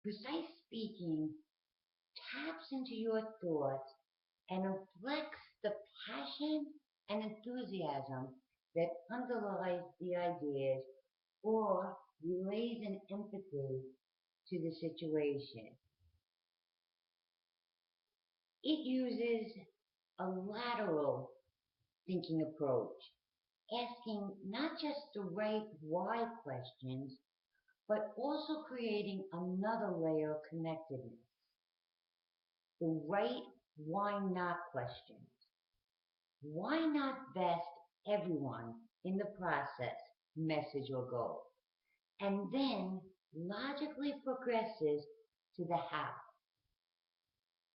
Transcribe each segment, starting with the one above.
Precise speaking taps into your thoughts and reflects the passion and enthusiasm that underlies the ideas or relays an empathy to the situation. It uses a lateral thinking approach, asking not just the right why questions, but also creating another layer of connectedness, the right why not questions. Why not vest everyone in the process, message, or goal? And then logically progresses to the how.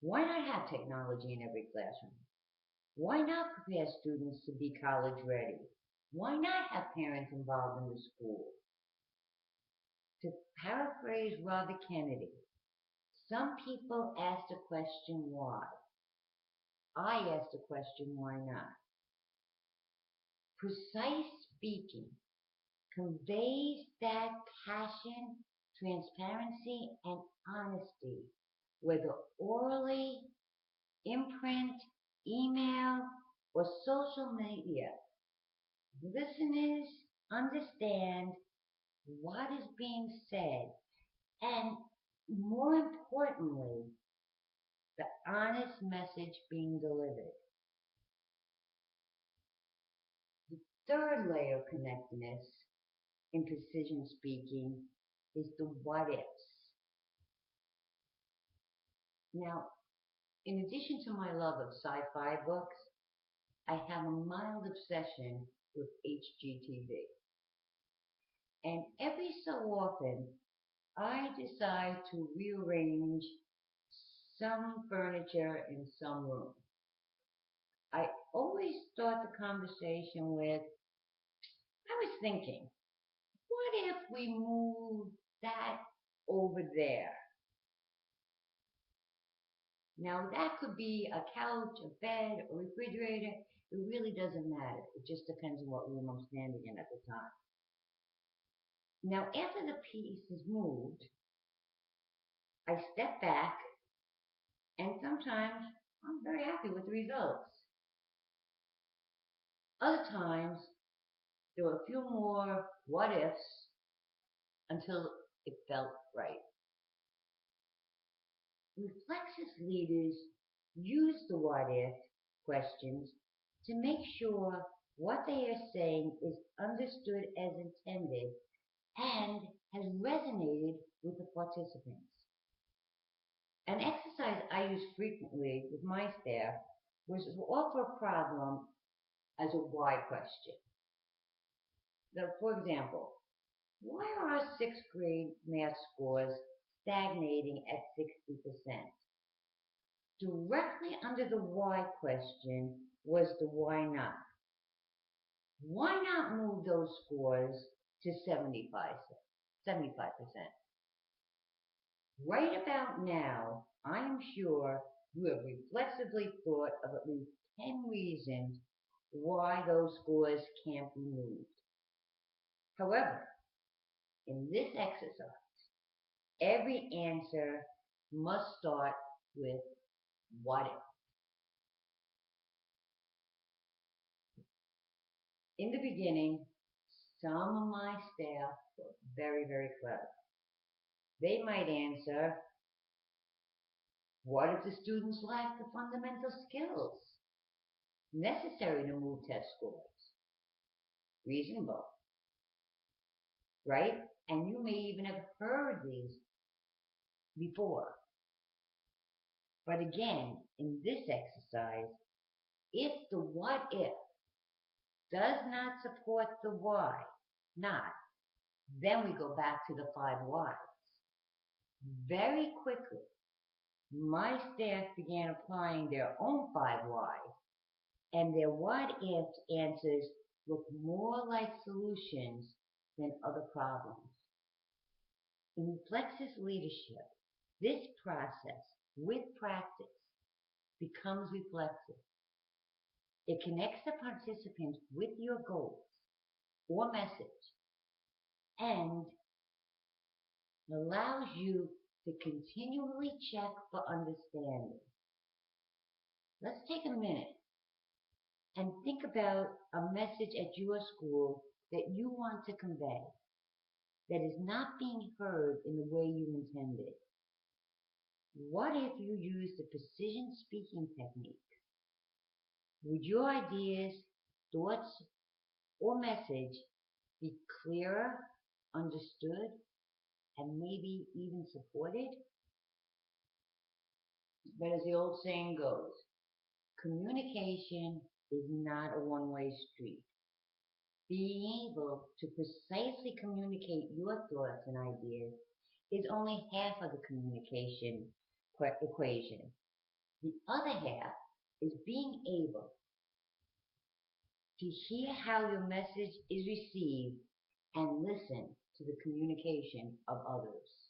Why not have technology in every classroom? Why not prepare students to be college ready? Why not have parents involved in the school? To paraphrase Robert Kennedy, some people ask the question why. I ask the question why not. Precise speaking conveys that passion, transparency, and honesty, whether orally, in print, email, or social media. Listeners understand what is being said and, more importantly, the honest message being delivered. The third layer of connectedness in precision speaking is the what ifs. Now, in addition to my love of sci-fi books, I have a mild obsession with HGTV. And every so often, I decide to rearrange some furniture in some room. I always start the conversation with, I was thinking, what if we move that over there? Now, that could be a couch, a bed, a refrigerator. It really doesn't matter. It just depends on what room I'm standing in at the time. Now, after the piece is moved, I step back, and sometimes I'm very happy with the results. Other times, there were a few more what ifs until it felt right. Reflexes leaders use the what if questions to make sure what they are saying is understood as intended and has resonated with the participants. An exercise I use frequently with my staff was to offer a problem as a why question. Now, for example, why are our sixth grade math scores stagnating at 60%? Directly under the why question was the why not. Why not move those scores to 75%? Right about now, I am sure you have reflexively thought of at least 10 reasons why those scores can't be moved. However, in this exercise, every answer must start with what if. In the beginning, some of my staff were very, very clever. They might answer, what if the students lack the fundamental skills necessary to move test scores? Reasonable, right? And you may even have heard these before. But again, in this exercise, if the what if does not support the why not, then we go back to the 5 whys. Very quickly, my staff began applying their own 5 whys, and their what if answers look more like solutions than other problems. In Reflexes leadership, this process, with practice, becomes reflexive. It connects the participant with your goals or message and allows you to continually check for understanding. Let's take a minute and think about a message at your school that you want to convey that is not being heard in the way you intended. What if you used the precision speaking technique? Would your ideas, thoughts, or message be clearer, understood, and maybe even supported? But as the old saying goes, communication is not a one-way street. Being able to precisely communicate your thoughts and ideas is only half of the communication equation. The other half is being able to hear how your message is received and listen to the communication of others.